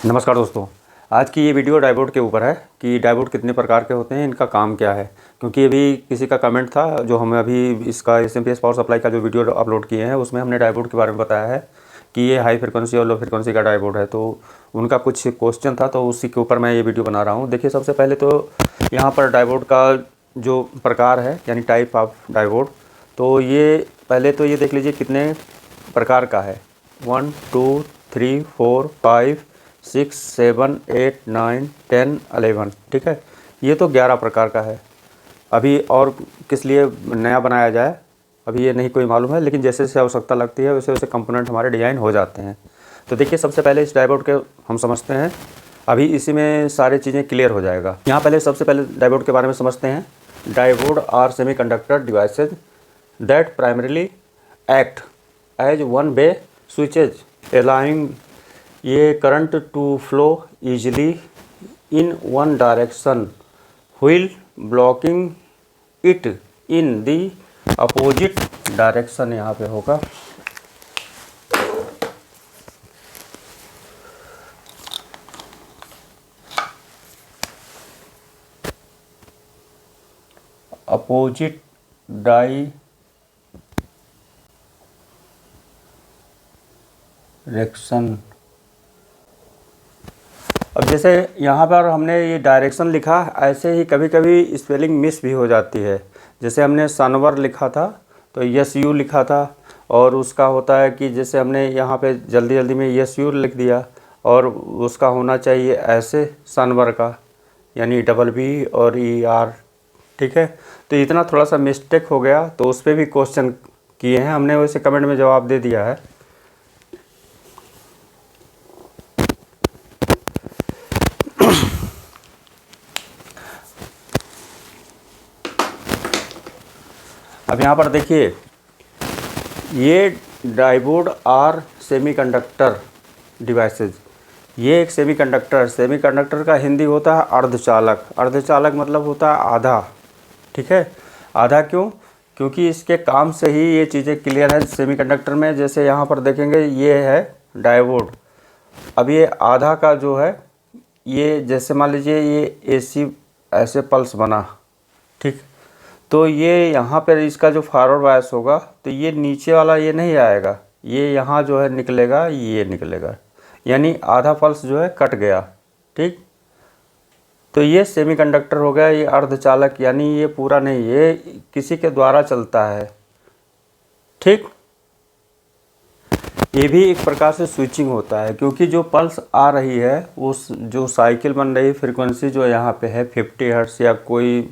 नमस्कार दोस्तों। आज की ये वीडियो डायोड के ऊपर है कि डायोड कितने प्रकार के होते हैं, इनका काम क्या है। क्योंकि अभी किसी का कमेंट था जो हमें अभी इसका एसएमपीएस पावर सप्लाई का जो वीडियो अपलोड किए हैं उसमें हमने डायोड के बारे में बताया है कि ये हाई फ्रिक्वेंसी और लो फ्रिक्वेंसी का डायोड है। तो उनका कुछ क्वेश्चन था तो उसी के ऊपर मैं ये वीडियो बना रहा हूँ। देखिए, सबसे पहले तो यहाँ पर डायोड का जो प्रकार है यानी टाइप ऑफ डायोड, तो ये पहले तो ये देख लीजिए कितने प्रकार का है। 1 2 3 4 5 6 7 8 9 10 11, ठीक है। ये तो 11 प्रकार का है। अभी और किस लिए नया बनाया जाए अभी ये नहीं कोई मालूम है, लेकिन जैसे जैसे आवश्यकता लगती है वैसे वैसे कंपोनेंट हमारे डिज़ाइन हो जाते हैं। तो देखिए, सबसे पहले इस डायोड के हम समझते हैं। अभी इसी में सारी चीज़ें क्लियर हो जाएगा। यहाँ पहले सबसे पहले डायोड के बारे में समझते हैं। Diode are semiconductor devices that primarily act as one way switches allowing ये current to flow easily in one direction while blocking it in the opposite direction। यहाँ पे होगा अपोजिट डायरेक्शन। अब जैसे यहाँ पर हमने ये डायरेक्शन लिखा, ऐसे ही कभी कभी स्पेलिंग मिस भी हो जाती है। जैसे हमने सनवर लिखा था तो यस यू लिखा था, और उसका होता है कि जैसे हमने यहाँ पे जल्दी जल्दी में यस यू लिख दिया, और उसका होना चाहिए ऐसे सनवर का, यानी डबल बी और ई आर, ठीक है। तो इतना थोड़ा सा मिस्टेक हो गया तो उस पर भी क्वेश्चन किए हैं हमने, वैसे कमेंट में जवाब दे दिया है। अब यहाँ पर देखिए, ये डायोड आर सेमीकंडक्टर डिवाइसेज, ये एक सेमीकंडक्टर का हिंदी होता है अर्धचालक। अर्धचालक मतलब होता है आधा, ठीक है। आधा क्यों? क्योंकि इसके काम से ही ये चीज़ें क्लियर है सेमीकंडक्टर में। जैसे यहाँ पर देखेंगे ये है डायोड। अब ये आधा का जो है, ये जैसे मान लीजिए ये एसी ऐसे पल्स बना, ठीक। तो ये यहाँ पर इसका जो फॉरवर्ड बायस होगा तो ये नीचे वाला ये नहीं आएगा, ये यहाँ जो है निकलेगा, ये निकलेगा, यानी आधा पल्स जो है कट गया, ठीक। तो ये सेमीकंडक्टर हो गया, ये अर्धचालक, यानी ये पूरा नहीं, ये किसी के द्वारा चलता है, ठीक। ये भी एक प्रकार से स्विचिंग होता है, क्योंकि जो पल्स आ रही है उस जो साइकिल बन रही फ्रीक्वेंसी जो यहाँ पे है 50 हर्ट्ज़, या कोई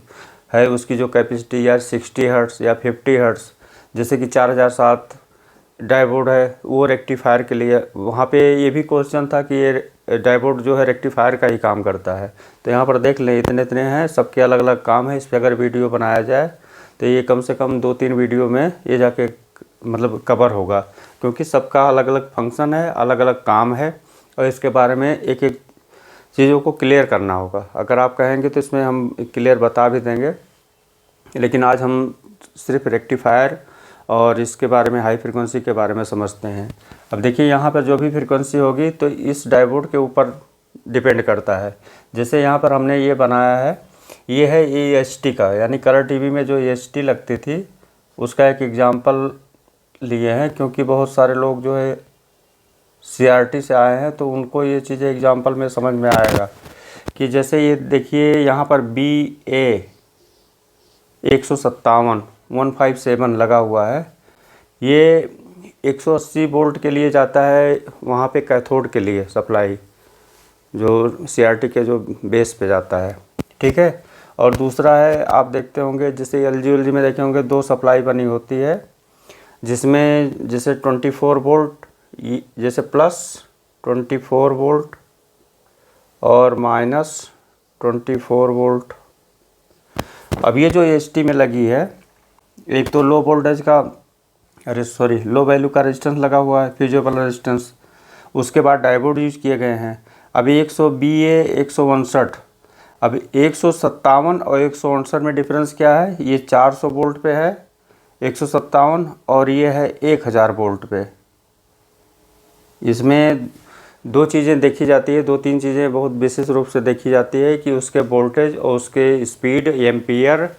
है उसकी जो कैपेसिटी या 60 हर्ट्ज़ या 50 हर्ट्ज़, जैसे कि 4007 डायोड है वो रेक्टिफायर के लिए। वहाँ पे ये भी क्वेश्चन था कि ये डायोड जो है रेक्टिफायर का ही काम करता है। तो यहाँ पर देख लें इतने इतने हैं, सबके अलग अलग काम है। इस पर अगर वीडियो बनाया जाए तो ये कम से कम 2-3 वीडियो में ये जाके मतलब कवर होगा, क्योंकि सबका अलग अलग फंक्शन है, अलग अलग काम है, और इसके बारे में एक एक चीज़ों को क्लियर करना होगा। अगर आप कहेंगे तो इसमें हम क्लियर बता भी देंगे, लेकिन आज हम सिर्फ रेक्टिफायर और इसके बारे में हाई फ्रिक्वेंसी के बारे में समझते हैं। अब देखिए, यहाँ पर जो भी फ्रिक्वेंसी होगी तो इस डायोड के ऊपर डिपेंड करता है। जैसे यहाँ पर हमने ये बनाया है, ये है EST का, यानी कलर टीवी में जो EST लगती थी उसका एक एग्जांपल लिए हैं, क्योंकि बहुत सारे लोग जो है CRT से आए हैं तो उनको ये चीज़ें एग्जांपल में समझ में आएगा। कि जैसे ये देखिए यहाँ पर BA 157 लगा हुआ है, ये 180 वोल्ट के लिए जाता है वहाँ पे कैथोड के लिए सप्लाई, जो CRT के जो बेस पे जाता है, ठीक है। और दूसरा है, आप देखते होंगे जैसे LG में देखे होंगे 2 सप्लाई बनी होती है, जिसमें जैसे 24 वोल्ट, जैसे प्लस 24 वोल्ट और माइनस 24 वोल्ट। अब ये जो EST में लगी है, एक तो लो वोल्टेज का लो वैल्यू का रेजिस्टेंस लगा हुआ है, फ्यूजेबल रेजिस्टेंस। उसके बाद डायोड यूज किए गए हैं। अभी 100BA 159, अब 157 और 159 में डिफरेंस क्या है? ये 400 वोल्ट पे है 157, और ये है 1000 वोल्ट पे। इसमें दो चीज़ें देखी जाती है, दो तीन चीज़ें बहुत विशेष रूप से देखी जाती है कि उसके वोल्टेज और उसके स्पीड, एम्पियर,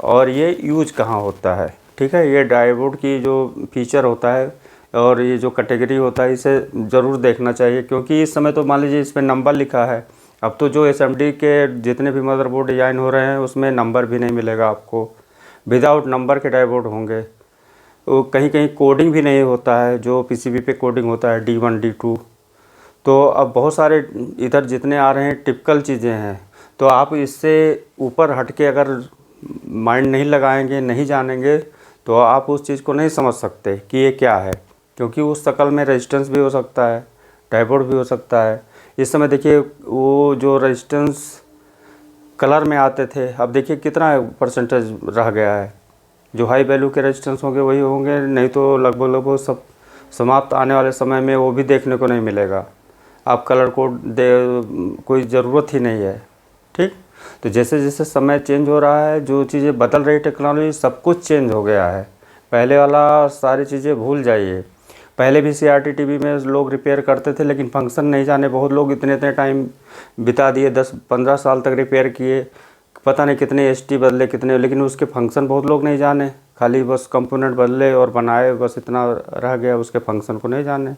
और ये यूज कहाँ होता है। ठीक है, ये डायोड की जो फीचर होता है और ये जो कैटेगरी होता है, इसे ज़रूर देखना चाहिए, क्योंकि इस समय तो मान लीजिए इस पर नंबर लिखा है। अब तो जो एसएमडी के जितने भी मदरबोर्ड डिज़ाइन हो रहे हैं उसमें नंबर भी नहीं मिलेगा आपको, विदाउट नंबर के डायोड होंगे। वो कहीं कहीं कोडिंग भी नहीं होता है, जो पीसीबी पे कोडिंग होता है D1 D2। तो अब बहुत सारे इधर जितने आ रहे हैं टिपिकल चीज़ें हैं, तो आप इससे ऊपर हट के अगर माइंड नहीं लगाएंगे, नहीं जानेंगे, तो आप उस चीज़ को नहीं समझ सकते कि ये क्या है, क्योंकि उस शक्ल में रेजिस्टेंस भी हो सकता है, डायोड भी हो सकता है। इस समय देखिए वो जो रेजिस्टेंस कलर में आते थे, अब देखिए कितना परसेंटेज रह गया है। जो हाई वैल्यू के रेजिस्टेंस होंगे वही होंगे, नहीं तो लगभग सब समाप्त आने वाले समय में वो भी देखने को नहीं मिलेगा। आप कलर कोड दे कोई ज़रूरत ही नहीं है। ठीक, तो जैसे जैसे समय चेंज हो रहा है, जो चीज़ें बदल रही, टेक्नोलॉजी सब कुछ चेंज हो गया है। पहले वाला सारी चीज़ें भूल जाइए। पहले भी CRT टीवी में लोग रिपेयर करते थे, लेकिन फंक्शन नहीं जाने बहुत लोग इतने इतने टाइम बिता दिए, 10-15 साल तक रिपेयर किए, पता नहीं कितने ST बदले कितने, लेकिन उसके फंक्शन बहुत लोग नहीं जाने। खाली बस कंपोनेंट बदले और बनाए, बस इतना रह गया, उसके फंक्शन को नहीं जाने।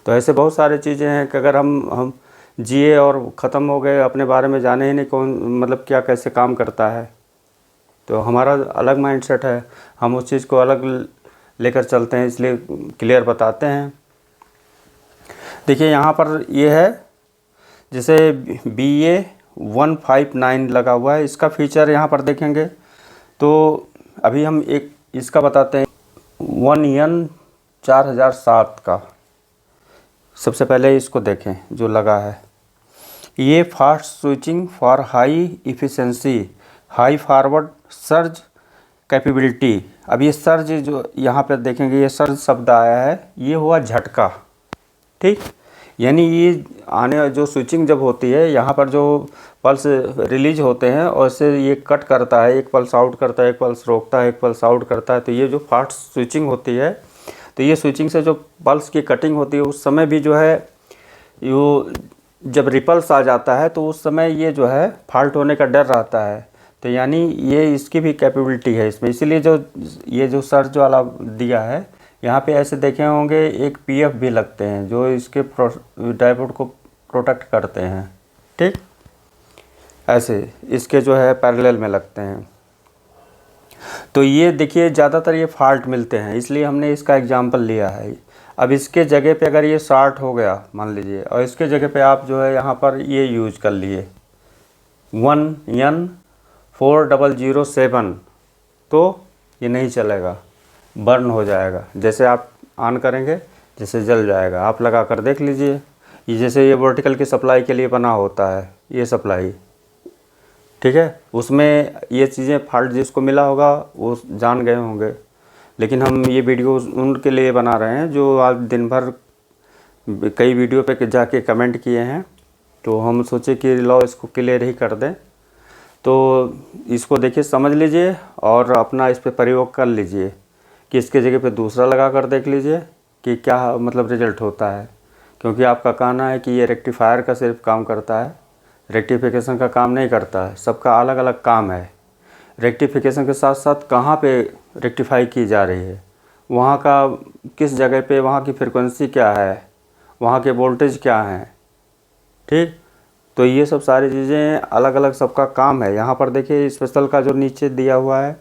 तो ऐसे बहुत सारी चीज़ें हैं कि अगर हम जिए और ख़त्म हो गए, अपने बारे में जाने ही नहीं कौन मतलब क्या कैसे काम करता है, तो हमारा अलग माइंडसेट है, हम उस चीज़ को अलग लेकर चलते हैं, इसलिए क्लियर बताते हैं। देखिए यहाँ पर ये है, जैसे BA159 लगा हुआ है, इसका फीचर यहाँ पर देखेंगे तो अभी हम एक इसका बताते हैं 1N4007 का। सबसे पहले इसको देखें जो लगा है, ये fast switching for high efficiency, high forward surge capability. अब ये सर्ज जो यहाँ पर देखेंगे, ये सर्ज शब्द आया है, ये हुआ झटका। ठीक, यानी ये आने जो स्विचिंग जब होती है, यहाँ पर जो पल्स रिलीज होते हैं और से ये कट करता है, एक पल्स आउट करता है, एक पल्स रोकता है, एक पल्स आउट करता है, तो ये जो फास्ट स्विचिंग होती है, तो ये स्विचिंग से जो पल्स की कटिंग होती है उस समय भी जो है यो जब रिपल्स आ जाता है तो उस समय ये जो है फॉल्ट होने का डर रहता है। तो यानी ये इसकी भी कैपेबिलिटी है इसमें, इसीलिए जो ये जो सर्ज वाला दिया है, यहाँ पे ऐसे देखे होंगे एक PF भी लगते हैं जो इसके डायोड को प्रोटेक्ट करते हैं। ठीक, ऐसे इसके जो है पैरेलल में लगते हैं। तो ये देखिए ज़्यादातर ये फॉल्ट मिलते हैं, इसलिए हमने इसका एग्जांपल लिया है। अब इसके जगह पे अगर ये शॉर्ट हो गया मान लीजिए, और इसके जगह पे आप जो है यहाँ पर ये यूज कर लिए 1N4007, तो ये नहीं चलेगा, बर्न हो जाएगा। जैसे आप ऑन करेंगे जैसे जल जाएगा, आप लगा कर देख लीजिए। ये जैसे ये वर्टिकल की सप्लाई के लिए बना होता है ये सप्लाई, ठीक है, उसमें ये चीज़ें फॉल्ट जिसको मिला होगा वो जान गए होंगे। लेकिन हम ये वीडियो उनके लिए बना रहे हैं जो आज दिन भर कई वीडियो पे जाके कमेंट किए हैं, तो हम सोचे कि लो इसको क्लियर ही कर दें। तो इसको देखिए, समझ लीजिए और अपना इस पर प्रयोग कर लीजिए कि इसके जगह पे दूसरा लगा कर देख लीजिए कि क्या मतलब रिज़ल्ट होता है। क्योंकि आपका कहना है कि ये रेक्टिफायर का सिर्फ काम करता है, रेक्टिफिकेशन का काम नहीं करता है, सबका अलग अलग काम है। रेक्टिफिकेशन के साथ साथ कहाँ पे रेक्टिफाई की जा रही है, वहाँ का किस जगह पे, वहाँ की फ्रिक्वेंसी क्या है, वहाँ के वोल्टेज क्या हैं। ठीक, तो ये सब सारी चीज़ें अलग अलग सबका काम है। यहाँ पर देखिए स्पेशल का जो नीचे दिया हुआ है,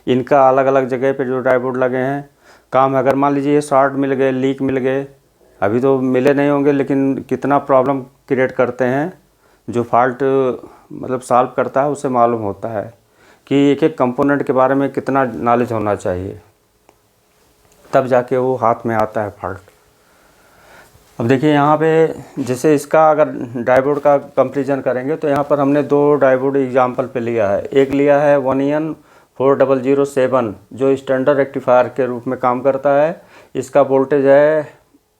इनका अलग अलग जगह पे जो डायोड लगे हैं काम है। अगर मान लीजिए शॉर्ट मिल गए, लीक मिल गए, अभी तो मिले नहीं होंगे, लेकिन कितना प्रॉब्लम क्रिएट करते हैं। जो फॉल्ट मतलब सॉल्व करता है उसे मालूम होता है कि एक एक कंपोनेंट के बारे में कितना नॉलेज होना चाहिए, तब जाके वो हाथ में आता है फॉल्ट। अब देखिए यहाँ पे जैसे इसका अगर डायोड का कंपैरिजन करेंगे तो यहाँ पर हमने दो डायोड एग्जांपल पे लिया है। एक लिया है 1N4007 जो स्टैंडर्ड रेक्टिफायर के रूप में काम करता है। इसका वोल्टेज है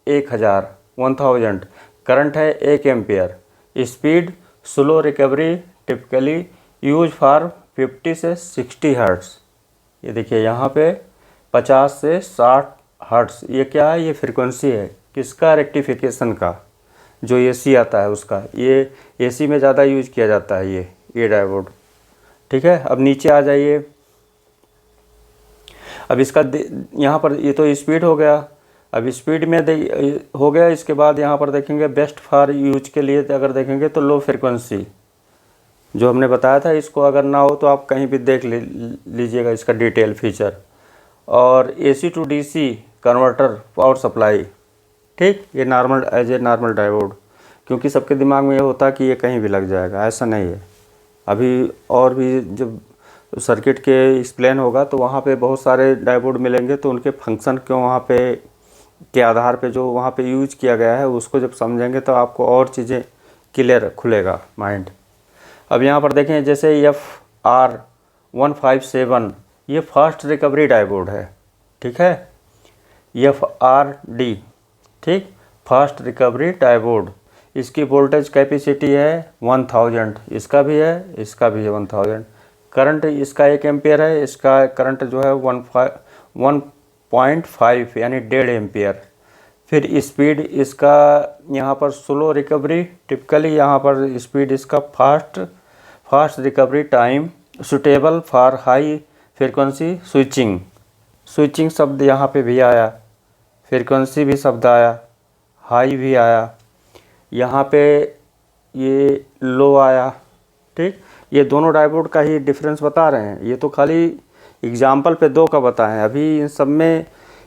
1000, करंट है 1 ampere, speed slow recovery, typically use for 50 से 60 हर्ट्ज़। ये देखिए यहाँ पे 50 से 60 हर्ट्ज़, ये क्या है, ये फ्रीक्वेंसी है किसका, रेक्टिफिकेशन का। जो एसी आता है उसका, ये एसी में ज़्यादा यूज किया जाता है ये डायोड। ठीक है, अब नीचे आ जाइए। अब इसका यहाँ पर ये तो स्पीड हो गया। अब स्पीड में हो गया। इसके बाद यहाँ पर देखेंगे बेस्ट फॉर यूज के लिए अगर देखेंगे तो लो फ्रिक्वेंसी जो हमने बताया था, इसको अगर ना हो तो आप कहीं भी देख लीजिएगा इसका डिटेल फीचर। और AC to DC converter power supply, ठीक, ये normal as a normal diode, क्योंकि सबके दिमाग में ये होता है कि ये कहीं भी लग जाएगा, ऐसा नहीं है। अभी और भी जब सर्किट के एक्सप्लेन होगा तो वहाँ पे बहुत सारे डायोड मिलेंगे, तो उनके फंक्शन क्यों वहाँ पे के आधार पे जो वहाँ पे यूज किया गया है उसको जब समझेंगे तो आपको और चीज़ें क्लियर खुलेगा माइंड। अब यहाँ पर देखें जैसे FR157 ये फास्ट रिकवरी डायोड है, ठीक है, FRD, ठीक, फास्ट रिकवरी डायोड। इसकी वोल्टेज कैपेसिटी है 1000, इसका भी है 1000। करंट इसका 1 एम्पियर है, इसका करंट जो है 1.5 यानी 1.5 एम्पियर। फिर स्पीड इसका यहाँ पर स्लो रिकवरी, टिपिकली यहाँ पर स्पीड इसका fast recovery time suitable for high frequency switching शब्द यहाँ पे भी आया, फ्रीक्वेंसी भी शब्द आया, हाई भी आया, यहाँ पे ये लो आया, ठीक। ये दोनों डायोड का ही डिफरेंस बता रहे हैं, ये तो खाली एग्जाम्पल पे 2 का बताएं। अभी इन सब में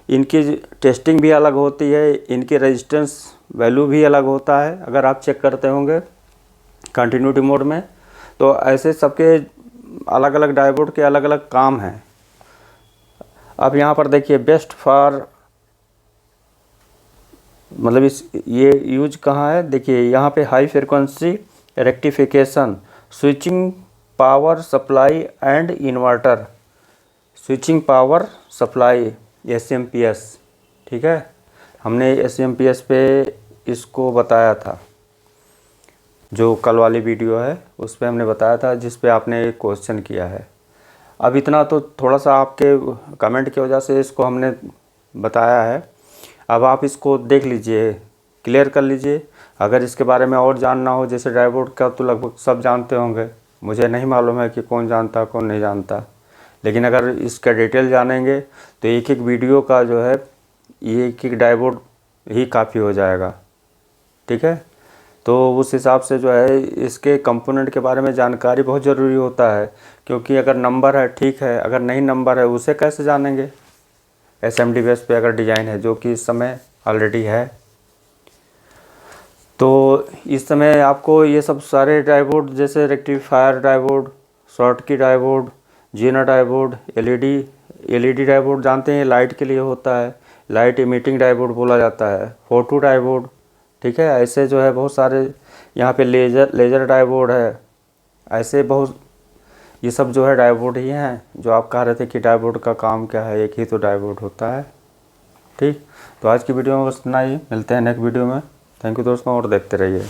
इनकी टेस्टिंग भी अलग होती है, इनकी रेजिस्टेंस वैल्यू भी अलग होता है। अगर आप चेक करते होंगे कंटिन्यूटी मोड में, तो ऐसे सबके अलग अलग डायोड के अलग अलग काम हैं। अब यहाँ पर देखिए बेस्ट फॉर, मतलब ये यूज कहाँ है, देखिए यहाँ पे high frequency rectification, switching power supply and inverter, switching power supply SMPS, ठीक है, हमने SMPS पे इसको बताया था, जो कल वाली वीडियो है उस पर हमने बताया था, जिस पे आपने क्वेश्चन किया है। अब इतना तो थोड़ा सा आपके कमेंट की वजह से इसको हमने बताया है। अब आप इसको देख लीजिए, क्लियर कर लीजिए। अगर इसके बारे में और जानना हो, जैसे डायोड का तो लगभग सब जानते होंगे, मुझे नहीं मालूम है कि कौन जानता कौन नहीं जानता, लेकिन अगर इसका डिटेल जानेंगे तो एक वीडियो का जो है ये एक डायोड ही काफ़ी हो जाएगा, ठीक है। तो उस हिसाब से जो है इसके कंपोनेंट के बारे में जानकारी बहुत ज़रूरी होता है, क्योंकि अगर नंबर है ठीक है, अगर नहीं नंबर है उसे कैसे जानेंगे। SMD बेस पे अगर डिज़ाइन है, जो कि इस समय ऑलरेडी है, तो इस समय आपको ये सब सारे डायोड जैसे rectifier diode, Schottky diode, Zener diode, LED diode जानते हैं, लाइट के लिए होता है, लाइट इमिटिंग डायोड बोला जाता है, फोटो डायोड, ठीक है। ऐसे जो है बहुत सारे यहाँ पे लेज़र डायोड है, ऐसे बहुत, ये सब जो है डायोड ही हैं। जो आप कह रहे थे कि डायोड का काम क्या है, एक ही तो डायोड होता है, ठीक। तो आज की वीडियो में बस इतना ही, मिलते हैं नेक्स्ट वीडियो में। थैंक यू दोस्तों, और देखते रहिए।